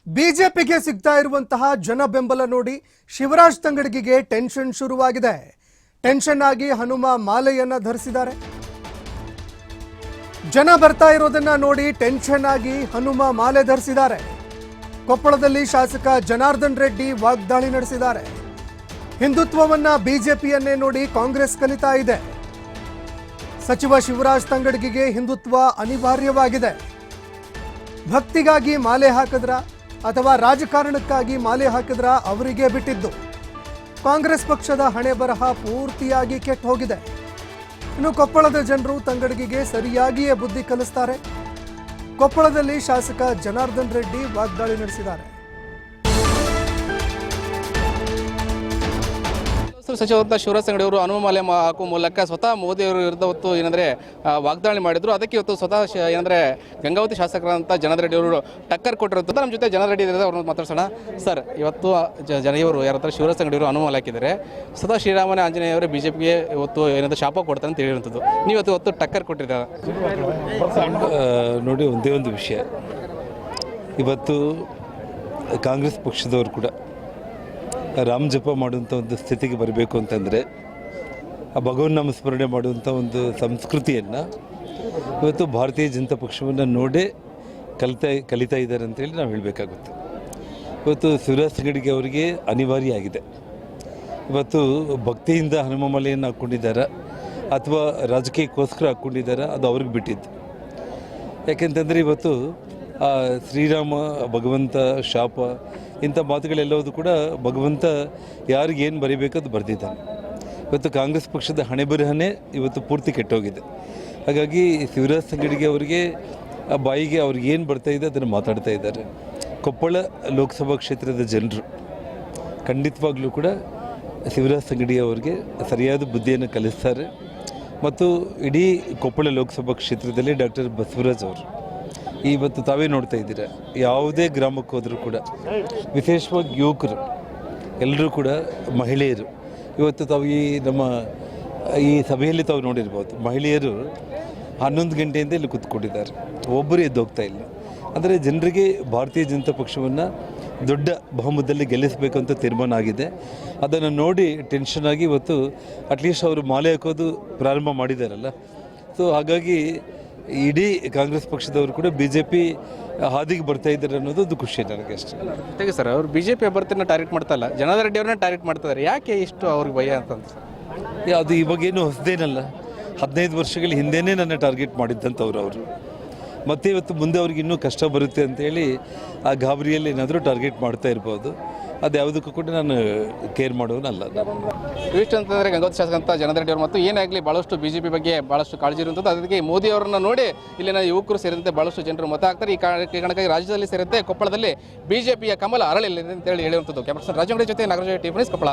ಬಿಜೆಪಿಗೆ ಸಿಗ್ತಾ ಇರುವಂತಹ ಜನ ಬೆಂಬಲ ನೋಡಿ ಶಿವರಾಜ್ ತಂಗಡಗಿಗೆ ಟೆನ್ಷನ್ ಶುರುವಾಗಿದೆ. ಟೆನ್ಷನ್ ಆಗಿ ಹನುಮ ಮಾಲೆಯನ್ನ ಧರಿಸಿದ್ದಾರೆ. ಜನ ಬರ್ತಾ ಇರೋದನ್ನ ನೋಡಿ ಟೆನ್ಷನ್ ಆಗಿ ಹನುಮ ಮಾಲೆ ಧರಿಸಿದ್ದಾರೆ. ಕೊಪ್ಪಳದಲ್ಲಿ ಶಾಸಕ ಜನಾರ್ದನ್ ರೆಡ್ಡಿ ವಾಗ್ದಾಳಿ ನಡೆಸಿದ್ದಾರೆ. ಹಿಂದುತ್ವವನ್ನ ಬಿಜೆಪಿಯನ್ನೇ ನೋಡಿ ಕಾಂಗ್ರೆಸ್ ಕಲಿತಾ ಇದೆ. ಸಚಿವ ಶಿವರಾಜ್ ತಂಗಡಗಿಗೆ ಹಿಂದುತ್ವ ಅನಿವಾರ್ಯವಾಗಿದೆ. ಭಕ್ತಿಗಾಗಿ ಮಾಲೆ ಹಾಕಿದ್ರ ಅಥವಾ ರಾಜಕಾರಣಕ್ಕಾಗಿ ಮಾಲೆ ಹಾಕಿದ್ರ ಅವರಿಗೆ ಬಿಟ್ಟಿದ್ದು. ಕಾಂಗ್ರೆಸ್ ಪಕ್ಷದ ಹಣೆ ಬರಹ ಪೂರ್ತಿಯಾಗಿ ಕೆಟ್ಟು ಹೋಗಿದೆ. ಇನ್ನು ಕೊಪ್ಪಳದ ಜನರು ತಂಗಡಗಿಗೆ ಸರಿಯಾಗಿಯೇ ಬುದ್ಧಿ ಕಲಿಸ್ತಾರೆ. ಕೊಪ್ಪಳದಲ್ಲಿ ಶಾಸಕ ಜನಾರ್ದನ್ ರೆಡ್ಡಿ ವಾಗ್ದಾಳಿ ನಡೆಸಿದ್ದಾರೆ. ಸಚಿವ ಶಿವರಾಜ್ ತಂಗಡಿ ಅವರು ಹನುಮ ಮಾಲೆ ಹಾಕುವ ಮೂಲಕ ಸ್ವತಃ ಮೋದಿ ಅವರು ವಿರುದ್ಧ ಹೊತ್ತು ಏನಂದ್ರೆ ವಾಗ್ದಾಳಿ ಮಾಡಿದ್ರು. ಅದಕ್ಕೆ ಇವತ್ತು ಸ್ವತಃ ಏನಂದ್ರೆ ಗಂಗಾವತಿ ಶಾಸಕರಂತ ಜನಾರ್ದನ್ ರೆಡ್ಡಿ ಅವರು ಟಕ್ಕರ್ ಕೊಟ್ಟಿರುತ್ತೆ. ನಮ್ಮ ಜೊತೆ ಜನಾರ್ದನ್ ರೆಡ್ಡಿ ಇದ್ದಾರೆ, ಅವ್ರನ್ನ ಮಾತಾಡ್ಸೋಣ. ಸರ್, ಇವತ್ತು ಇವರು ಯಾರ ಶಿವರಾಜ್ ತಂಗಡಿ ಅವರು ಹನುಮ ಮಾಲೆ ಹಾಕಿದ್ದಾರೆ. ಸ್ವತಃ ಶ್ರೀರಾಮನ ಆಂಜನೇಯವರು ಬಿಜೆಪಿಗೆ ಇವತ್ತು ಏನಂದ್ರೆ ಶಾಪ ಕೊಡ್ತಾರೆ ಅಂತ ಹೇಳಿರುವಂಥದ್ದು. ನೀವು ಇವತ್ತು ಟಕ್ಕರ್ ಕೊಟ್ಟಿದ್ದಾರೆ ನೋಡಿ. ಒಂದೇ ಒಂದು ವಿಷಯ, ಇವತ್ತು ಕಾಂಗ್ರೆಸ್ ಪಕ್ಷದವರು ಕೂಡ ರಾಮ ಜಪ ಮಾಡುವಂಥ ಒಂದು ಸ್ಥಿತಿಗೆ ಬರಬೇಕು ಅಂತಂದರೆ ಆ ಭಗವನ್ ನಾಮಸ್ಮರಣೆ ಮಾಡುವಂಥ ಒಂದು ಸಂಸ್ಕೃತಿಯನ್ನು ಇವತ್ತು ಭಾರತೀಯ ಜನತಾ ಪಕ್ಷವನ್ನು ನೋಡೇ ಕಲಿತಾ ಇದ್ದಾರೆ ಅಂತೇಳಿ ನಾವು ಹೇಳಬೇಕಾಗುತ್ತೆ. ಇವತ್ತು ಶಿವರಾಜ್ ತಂಗಡಿಗೆ ಅವರಿಗೆ ಅನಿವಾರ್ಯ ಆಗಿದೆ. ಇವತ್ತು ಭಕ್ತಿಯಿಂದ ಹನುಮ ಮಾಲೆಯನ್ನು ಹಾಕ್ಕೊಂಡಿದ್ದಾರೆ ಅಥವಾ ರಾಜಕೀಯಕ್ಕೋಸ್ಕರ ಹಾಕ್ಕೊಂಡಿದ್ದಾರೆ, ಅದು ಅವ್ರಿಗೆ ಬಿಟ್ಟಿದ್ದು. ಯಾಕೆಂತಂದರೆ ಇವತ್ತು ಶ್ರೀರಾಮ ಭಗವಂತ ಶಾಪ ಇಂಥ ಮಾತುಗಳೆಲ್ಲವೂ ಕೂಡ ಭಗವಂತ ಯಾರಿಗೇನು ಬರೀಬೇಕದು ಬರೆದಿದ್ದಾನೆ. ಇವತ್ತು ಕಾಂಗ್ರೆಸ್ ಪಕ್ಷದ ಹಣೆ ಬರಹನೇ ಇವತ್ತು ಪೂರ್ತಿ ಕೆಟ್ಟೋಗಿದೆ. ಹಾಗಾಗಿ ಶಿವರಾಜ್ ತಂಗಡಿಗೆ ಅವರಿಗೆ ಬಾಯಿಗೆ ಅವ್ರಿಗೆ ಏನು ಬರ್ತಾಯಿದೆ ಅದನ್ನು ಮಾತಾಡ್ತಾ ಇದ್ದಾರೆ. ಕೊಪ್ಪಳ ಲೋಕಸಭಾ ಕ್ಷೇತ್ರದ ಜನರು ಖಂಡಿತವಾಗ್ಲೂ ಕೂಡ ಶಿವರಾಜ್ ತಂಗಡಿ ಅವರಿಗೆ ಸರಿಯಾದ ಬುದ್ಧಿಯನ್ನು ಕಲಿಸ್ತಾರೆ. ಮತ್ತು ಇಡೀ ಕೊಪ್ಪಳ ಲೋಕಸಭಾ ಕ್ಷೇತ್ರದಲ್ಲಿ ಡಾಕ್ಟರ್ ಬಸವರಾಜ್ ಅವರು ಇವತ್ತು ತಾವೇ ನೋಡ್ತಾ ಇದ್ದೀರ, ಯಾವುದೇ ಗ್ರಾಮಕ್ಕೆ ಹೋದರೂ ಕೂಡ ವಿಶೇಷವಾಗಿ ಯುವಕರು ಎಲ್ಲರೂ ಕೂಡ ಮಹಿಳೆಯರು ಇವತ್ತು ತಾವು ನಮ್ಮ ಈ ಸಭೆಯಲ್ಲಿ ತಾವು ನೋಡಿರ್ಬೋದು, ಮಹಿಳೆಯರು 11 ಗಂಟೆಯಿಂದ ಇಲ್ಲಿ ಕೂತ್ಕೊಂಡಿದ್ದಾರೆ, ಒಬ್ಬರು ಎದ್ದು ಹೋಗ್ತಾ ಇಲ್ಲ. ಅಂದರೆ ಜನರಿಗೆ ಭಾರತೀಯ ಜನತಾ ಪಕ್ಷವನ್ನು ದೊಡ್ಡ ಬಹುಮತದಲ್ಲಿ ಗೆಲ್ಲಿಸಬೇಕು ಅಂತ ತೀರ್ಮಾನ ಆಗಿದೆ. ಅದನ್ನು ನೋಡಿ ಟೆನ್ಷನ್ ಆಗಿ ಇವತ್ತು ಅಟ್ಲೀಸ್ಟ್ ಅವರು ಮಾಲೆ ಹಾಕೋದು ಪ್ರಾರಂಭ ಮಾಡಿದಾರಲ್ಲ. ಸೊ ಹಾಗಾಗಿ ಇಡೀ ಕಾಂಗ್ರೆಸ್ ಪಕ್ಷದವರು ಕೂಡ ಬಿಜೆಪಿ ಹಾದಿಗೆ ಬರ್ತಾ ಇದ್ದಾರೆ ಅನ್ನೋದು ಒಂದು ಖುಷಿ ನನಗೆ ಅಷ್ಟೇ. ಹೇಗೆ ಸರ್, ಅವರು ಬಿಜೆಪಿ ಅಭ್ಯರ್ಥಿನ ಟಾರ್ಗೆಟ್ ಮಾಡ್ತಾ ಇಲ್ಲ, ಜನಾರ್ದನ್ ರೆಡ್ಡಿ ಅವ್ರನ್ನ ಟಾರ್ಗೆಟ್ ಮಾಡ್ತಾರೆ. ಯಾಕೆ ಇಷ್ಟು ಅವ್ರಿಗೆ ಭಯ ಅಂತ? ಅದು ಇವಾಗೇನು ಹೊಸದೇನಲ್ಲ, 15 ವರ್ಷಗಳ ಹಿಂದೆಯೇ ನನ್ನ ಟಾರ್ಗೆಟ್ ಮಾಡಿದ್ದಂಥವ್ರು ಅವರು. ಮತ್ತು ಇವತ್ತು ಮುಂದೆ ಅವ್ರಿಗೆ ಇನ್ನೂ ಕಷ್ಟ ಬರುತ್ತೆ ಅಂತೇಳಿ ಆ ಗಾಬರಿಯಲ್ಲಿ ಏನಾದರೂ ಟಾರ್ಗೆಟ್ ಮಾಡ್ತಾ ಇರ್ಬೋದು. ಅದು ಯಾವುದಕ್ಕೂ ಕೂಡ ನಾನು ಕೇರ್ ಮಾಡೋನಲ್ಲ. ಇಷ್ಟು ಅಂತಂದರೆ ಗಂಗಾವತಿ ಶಾಸಕ ಅಂತ ಜನಾರ್ದನ್ ರೆಡ್ಡಿ ಅವರು ಮತ್ತು ಏನಾಗಲಿ ಭಾಳಷ್ಟು ಬಿಜೆಪಿ ಬಗ್ಗೆ ಭಾಳಷ್ಟು ಕಾಳಜಿ ಇರುವಂಥದ್ದು. ಅದಕ್ಕೆ ಮೋದಿ ಅವರನ್ನು ನೋಡಿ ಇಲ್ಲಿನ ಯುವಕರು ಸೇರಿದಂತೆ ಭಾಳಷ್ಟು ಜನರು ಮತ ಹಾಕ್ತಾರೆ. ಈ ಕಾರಣಕ್ಕಾಗಿ ರಾಜ್ಯದಲ್ಲಿ ಸೇರಿದಂತೆ ಕೊಪ್ಪಳದಲ್ಲಿ ಬಿಜೆಪಿಯ ಕಮಲ ಅರಳಿಲ್ಲ ಅಂತೇಳಿ ಹೇಳುವಂಥದ್ದು. ಕ್ಯಾಮರಾ ರಾಜಂಗಡಿ ಜೊತೆ ನಾಗರಾಜ ಟಿವಿ ಕೊಪ್ಪಳ.